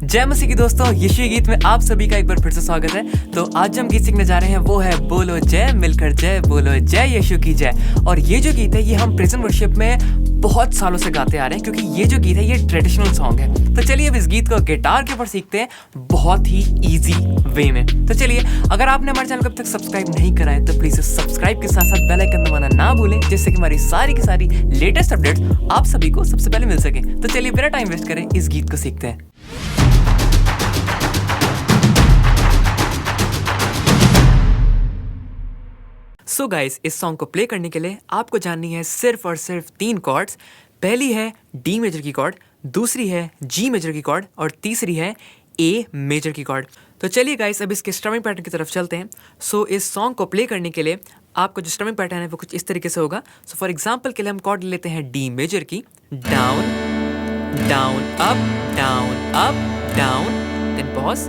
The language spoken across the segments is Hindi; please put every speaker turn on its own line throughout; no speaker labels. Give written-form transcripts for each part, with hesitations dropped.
जय मसीह की दोस्तों, यीशु गीत में आप सभी का एक बार फिर से स्वागत है। तो आज हम गीत सीखने जा रहे हैं, वो है बोलो जय मिलकर जय, बोलो जय यीशु की जय। और ये जो गीत है ये हम प्रेजेंट वर्शिप में बहुत सालों से गाते आ रहे हैं, क्योंकि ये जो गीत है ये ट्रेडिशनल सॉन्ग है। तो चलिए अब इस गीत को गिटार के ऊपर सीखते हैं बहुत ही ईजी वे में। तो चलिए, अगर आपने हमारे चैनल को अब तक सब्सक्राइब नहीं करा है तो प्लीज सब्सक्राइब के साथ साथ बेल आइकन दबाना ना भूलें, जिससे कि हमारी सारी की सारी लेटेस्ट अपडेट्स आप सभी को सबसे पहले मिल सके। तो चलिए बिना टाइम वेस्ट करें इस गीत को सीखते हैं। सो गाइस, इस सॉन्ग को प्ले करने के लिए आपको जाननी है सिर्फ और सिर्फ 3 कॉर्ड्स। पहली है डी मेजर की कॉर्ड, दूसरी है जी मेजर की कॉर्ड और तीसरी है ए मेजर की कॉर्ड। तो चलिए गाइस, अब इसके स्ट्रमिंग पैटर्न की तरफ चलते हैं। सो इस सॉन्ग को प्ले करने के लिए आपको जो स्ट्रमिंग पैटर्न है वो कुछ इस तरीके से होगा। सो फॉर एग्जांपल के लिए हम कॉर्ड लेते हैं डी मेजर की, down down up down, then pause,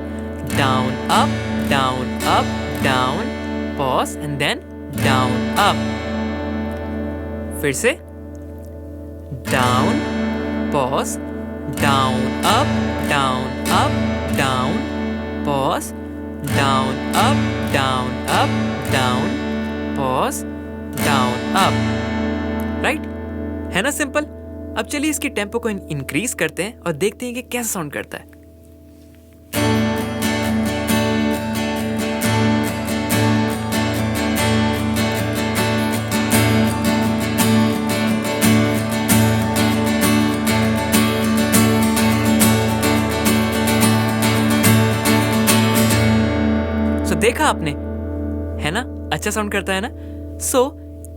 down up down, pause and then down up. फिर से down pause, down up down, pause, down up down, pause, down up. Right, है ना सिंपल। अब चलिए इसकी टेम्पो को इंक्रीज करते हैं और देखते हैं कि कैसा साउंड करता है। देखा आपने, है ना, अच्छा साउंड करता है ना। सो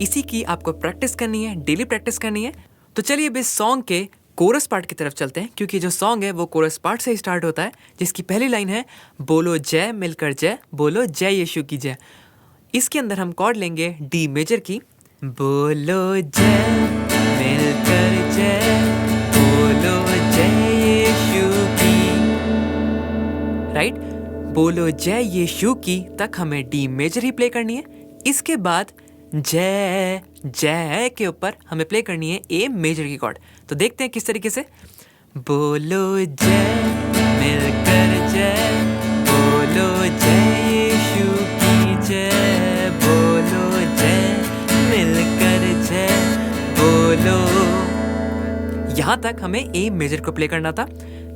इसी की आपको प्रैक्टिस करनी है, डेली प्रैक्टिस करनी है। तो चलिए अब इस सॉन्ग के कोरस पार्ट की तरफ चलते हैं, क्योंकि जो सॉन्ग है वो कोरस पार्ट से ही स्टार्ट होता है, जिसकी पहली लाइन है बोलो जय मिलकर जय, बोलो जय यीशु की जय। इसके अंदर हम कॉर्ड लेंगे डी मेजर की, बोलो जय मिलकर जय, बोलो जय यीशु की। राइट, बोलो जय यीशु की तक हमें डी मेजर ही प्ले करनी है। इसके बाद जय जय के ऊपर हमें प्ले करनी है ए मेजर की कॉर्ड। तो देखते हैं किस तरीके से। बोलो जय मिलकर जय, बोलो जय यीशु की जय, बोलो जय मिलकर जय, बोलो। यहां तक हमें ए मेजर को प्ले करना था।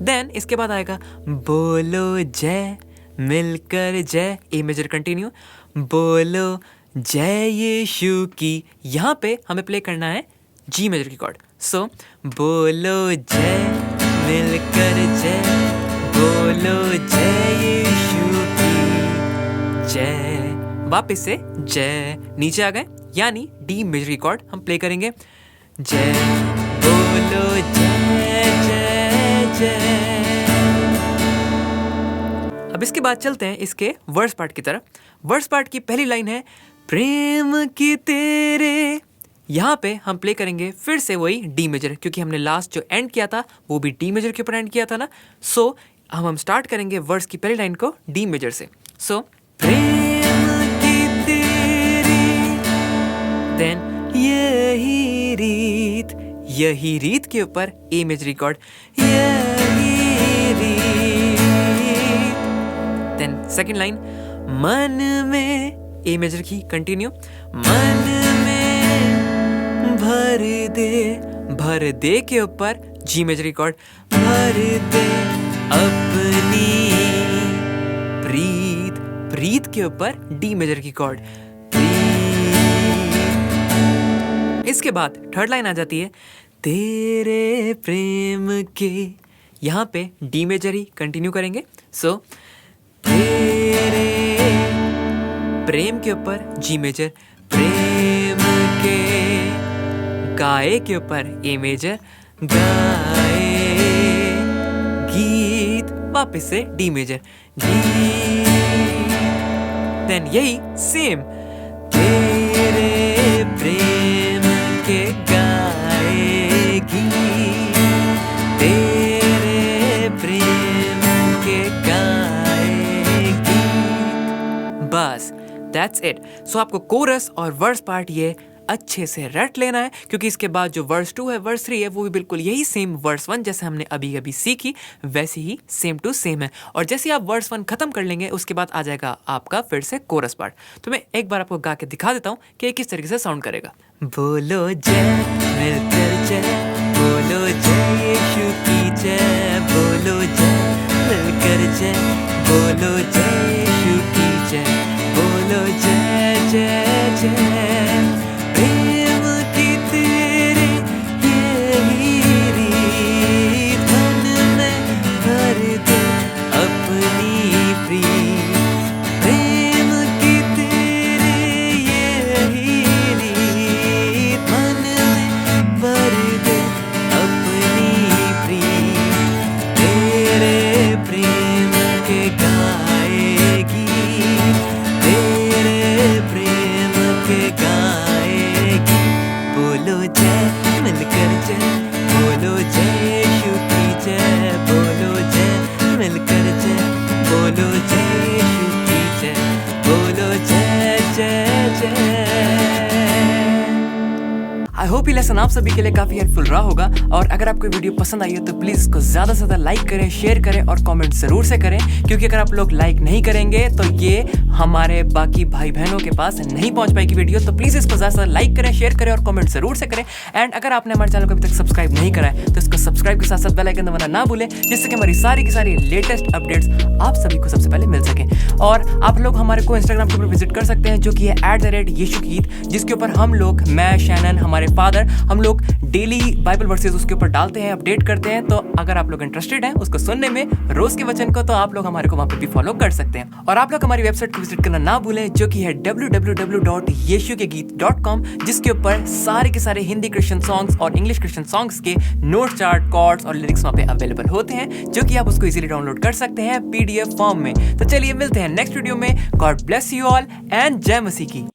देन इसके बाद आएगा बोलो जय मिलकर जय, ए मेजर कंटिन्यू, बोलो जय यीशु की। यहाँ पे हमें प्ले करना है जी मेजर की कॉर्ड। सो बोलो जय मिलकर जय, बोलो जय यीशु की जय। वापस से जय, नीचे आ गए, यानी डी मेजर की कॉर्ड हम प्ले करेंगे। जय बोलो जय जय जय। अब इसके बाद चलते हैं इसके वर्स पार्ट की तरफ। वर्स पार्ट की पहली लाइन है प्रेम की तेरे। यहाँ पे हम प्ले करेंगे फिर से वही डी मेजर, क्योंकि हमने लास्ट जो एंड किया था वो भी डी मेजर के ऊपर एंड किया था ना। सो हम स्टार्ट करेंगे वर्स की पहली लाइन को डी मेजर से। सो प्रेम की तेरी, देन यही रीत के ऊपर ए मेजर कॉर्ड, यही रीत। देन सेकंड लाइन मन में, ए मेजर की कंटिन्यू, मन में भर दे के ऊपर जी मेजर की कॉर्ड, भर दे अपनी प्रीत के ऊपर डी मेजर की कॉर्ड, इसके बाद थर्ड लाइन आ जाती है तेरे प्रेम के। यहाँ पे डी मेजर ही कंटिन्यू करेंगे। सो तेरे प्रेम के ऊपर जी मेजर, प्रेम के, गाए के ऊपर ए मेजर, गाए, गीत, वापस से डी मेजर, गीत। देन यही सेम, तेरे प्रेम के गाए गीत, तेरे प्रेम के गाए गीत। बस दैट्स इट। सो आपको कोरस और वर्स पार्ट ये अच्छे से रट लेना है, क्योंकि इसके बाद जो वर्स 2 है, वर्स 3 है, वो भी बिल्कुल यही सेम वर्स 1 जैसे हमने अभी अभी सीखी वैसे ही सेम टू सेम है। और जैसे आप वर्स 1 खत्म कर लेंगे उसके बाद आ जाएगा आपका फिर से कोरस पार्ट। तो मैं एक बार आपको गा के दिखा देता हूँ कि किस तरीके से साउंड करेगा। बोलो जय मिलकर जय, बोलो जय यीशु की जय, बोलो जय मिलकर जय, बोलो जय यीशु की जय, बोलो जय जय जय। प्रेम की तेरे यही रीत, मन में भर दे अपनी प्रीत। प्रेम की तेरे यही रीत, मन में भर दे अपनी प्रीत। तेरे प्रेम के गाएगी, तेरे प्रेम के गाएगी। बोलो जय मिलकर जय, बोलो जय यीशु की जय, बोलो जय मिलकर जय, बोलो जय यीशु की जय, बोलो जय जय जय। आई होप ये लेसन आप सभी के लिए काफी हेल्पफुल रहा होगा। और अगर आपको वीडियो पसंद आई हो तो प्लीज इसको ज्यादा से ज्यादा लाइक करें, शेयर करें और कमेंट जरूर से करें, क्योंकि अगर आप लोग लाइक नहीं करेंगे तो ये हमारे बाकी भाई बहनों के पास नहीं पहुंच पाएगी वीडियो। तो प्लीज इसको ज्यादा से ज्यादा लाइक करें, शेयर करें और कमेंट जरूर से करें। एंड अगर आपने हमारे चैनल को अभी तक सब्सक्राइब नहीं करा है तो इसको सब्सक्राइब के साथ साथ बेल आइकन दबाना ना भूलें, जिससे कि हमारी सारी की सारी लेटेस्ट अपडेट्स आप सभी को सबसे पहले मिल सके। और आप लोग हमारे को इंस्टाग्राम के ऊपर विजिट कर सकते हैं, जो कि है @yeshugit, जिसके ऊपर हम लोग, मैं, शैनन, हमारे फादर, हम लोग डेली बाइबल वर्सेस उसके ऊपर डालते हैं, अपडेट करते हैं। तो अगर आप लोग इंटरेस्टेड हैं उसको सुनने में, रोज के वचन को, तो आप लोग हमारे को वहां पे भी फॉलो कर सकते हैं। और आप लोग हमारी वेबसाइट को विजिट करना ना भूलें, जो कि है www.yeshukegit.com, जिसके ऊपर सारे के सारे हिंदी क्रिश्चियन सॉन्ग्स और इंग्लिश क्रिश्चियन सॉन्ग्स के नोट चार्ट, कॉर्ड्स और लिरिक्स वहां पे अवेलेबल होते हैं, जो कि आप उसको इजीली डाउनलोड कर सकते हैं PDF फॉर्म में। तो चलिए मिलते हैं नेक्स्ट वीडियो में। God bless you all and जय मसीह की।